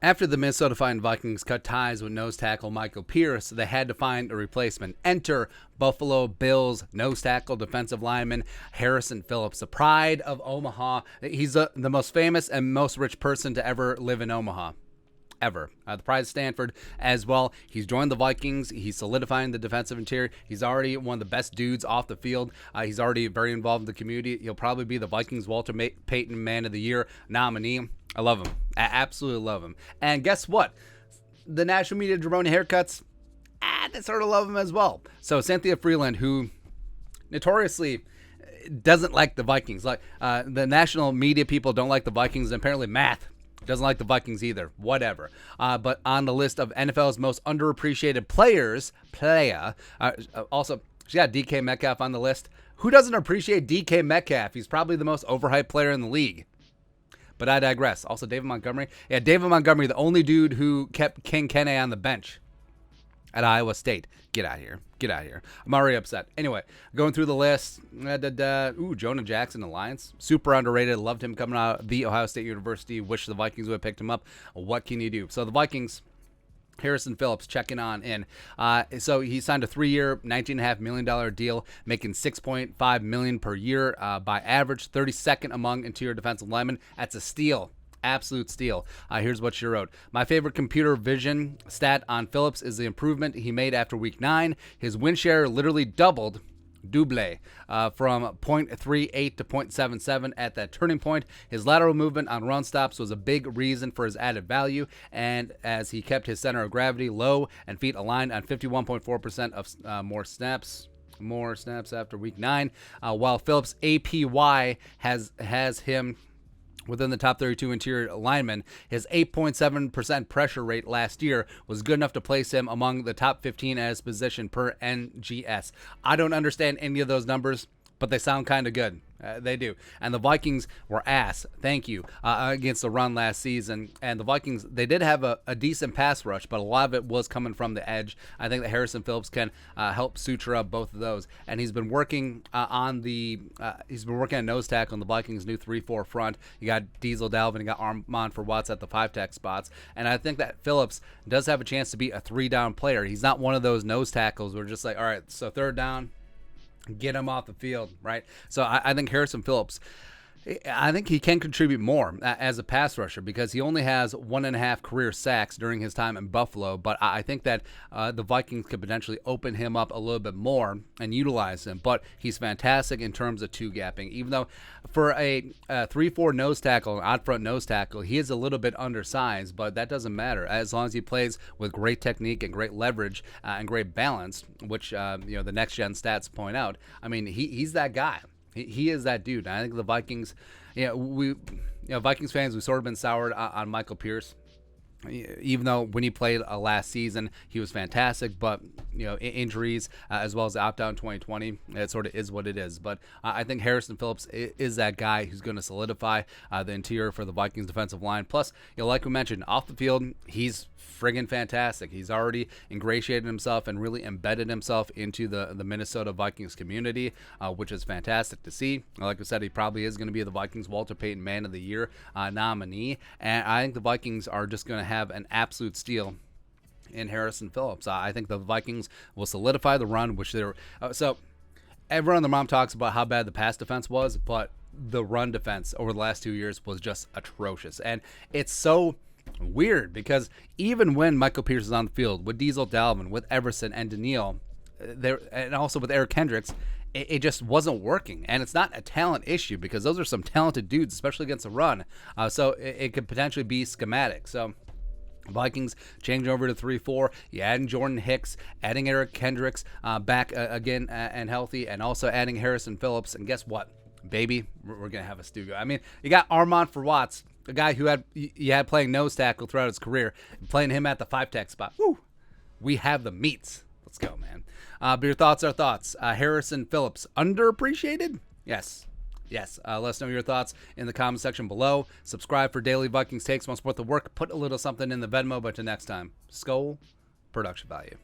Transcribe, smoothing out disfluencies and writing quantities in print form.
After the Minnesota Vikings cut ties with nose tackle Michael Pierce, they had to find a replacement. Enter Buffalo Bills nose tackle defensive lineman Harrison Phillips, the pride of Omaha. He's the most famous and most rich person to ever live in Omaha. Ever. The pride of Stanford as well. He's joined the Vikings. He's solidifying the defensive interior. He's already one of the best dudes off the field. He's already very involved in the community. He'll probably be the Vikings Walter Payton Man of the Year nominee. I love him. I absolutely love him. And guess what? The national media jabroni haircuts, they sort of love him as well. So Cynthia Frelund, who notoriously doesn't like the Vikings. Like the national media people don't like the Vikings, and apparently Math doesn't like the Vikings either. Whatever. But on the list of NFL's most underappreciated players, also, she got DK Metcalf on the list. Who doesn't appreciate DK Metcalf? He's probably the most overhyped player in the league. But I digress. Also, David Montgomery. Yeah, David Montgomery, the only dude who kept King Kene on the bench at Iowa State. Get out of here. Get out of here. I'm already upset. Anyway, going through the list. Jonah Jackson, Alliance. Super underrated. Loved him coming out of the Ohio State University. Wish the Vikings would have picked him up. What can you do? So the Vikings, Harrison Phillips checking on in. So he signed a 3-year, $19.5 million deal, making $6.5 million per year by average, 32nd among interior defensive linemen. That's a steal. Absolute steal. Here's what she wrote. My favorite computer vision stat on Phillips is the improvement he made after week 9. His win share literally doubled. Double from 0.38 to 0.77 at that turning point. His lateral movement on run stops was a big reason for his added value, and as he kept his center of gravity low and feet aligned on 51.4% of more snaps after week 9, while Phillips' APY has him within the top 32 interior linemen. His 8.7% pressure rate last year was good enough to place him among the top 15 at his position per NGS. I don't understand any of those numbers, but they sound kind of good. They do. And the Vikings were ass, thank you, against the run last season. And the Vikings, they did have a decent pass rush, but a lot of it was coming from the edge. I think that Harrison Phillips can help suture up both of those. And he's been working on nose tackle on the Vikings' new 3-4 front. You got Diesel Dalvin, you got Armand for Watts at the 5-tech spots. And I think that Phillips does have a chance to be a 3-down player. He's not one of those nose tackles where just like, all right, so 3rd down, get him off the field, right? So I think Harrison Phillips, I think he can contribute more as a pass rusher because he only has 1.5 career sacks during his time in Buffalo. But I think that the Vikings could potentially open him up a little bit more and utilize him. But he's fantastic in terms of 2-gapping. Even though for a 3-4 nose tackle, an odd front nose tackle, he is a little bit undersized, but that doesn't matter as long as he plays with great technique and great leverage and great balance, which the next gen stats point out. I mean, he's that guy. He is that dude. And I think the Vikings, Vikings fans, we've sort of been soured on Michael Pierce. Even though when he played last season, he was fantastic, but injuries as well as the opt-out in 2020, it sort of is what it is. But I think Harrison Phillips is that guy who's going to solidify the interior for the Vikings defensive line. Plus, like we mentioned, off the field, he's friggin' fantastic. He's already ingratiated himself and really embedded himself into the Minnesota Vikings community, which is fantastic to see. Like I said, he probably is going to be the Vikings Walter Payton Man of the Year nominee, and I think the Vikings are just going to have an absolute steal in Harrison Phillips. I think the Vikings will solidify the run, which they're so everyone on the mom talks about how bad the pass defense was, but the run defense over the last 2 years was just atrocious. And it's so weird because even when Michael Pierce is on the field with Diesel Dalvin, with Everson and Daniil, there, and also with Eric Kendricks, it just wasn't working. And it's not a talent issue because those are some talented dudes, especially against the run. So it could potentially be schematic. So Vikings changing over to 3-4. You adding Jordan Hicks, adding Eric Kendricks back again and healthy, and also adding Harrison Phillips. And guess what, baby? We're going to have a stew. I mean, you got Armand for Watts, a guy who you had playing nose tackle throughout his career, playing him at the 5-tech spot. Woo! We have the meats. Let's go, man. But your thoughts are thoughts. Harrison Phillips, underappreciated? Yes. Let us know your thoughts in the comment section below. Subscribe for daily Vikings takes. Want to support the work? Put a little something in the Venmo. But until next time, Skol, production value.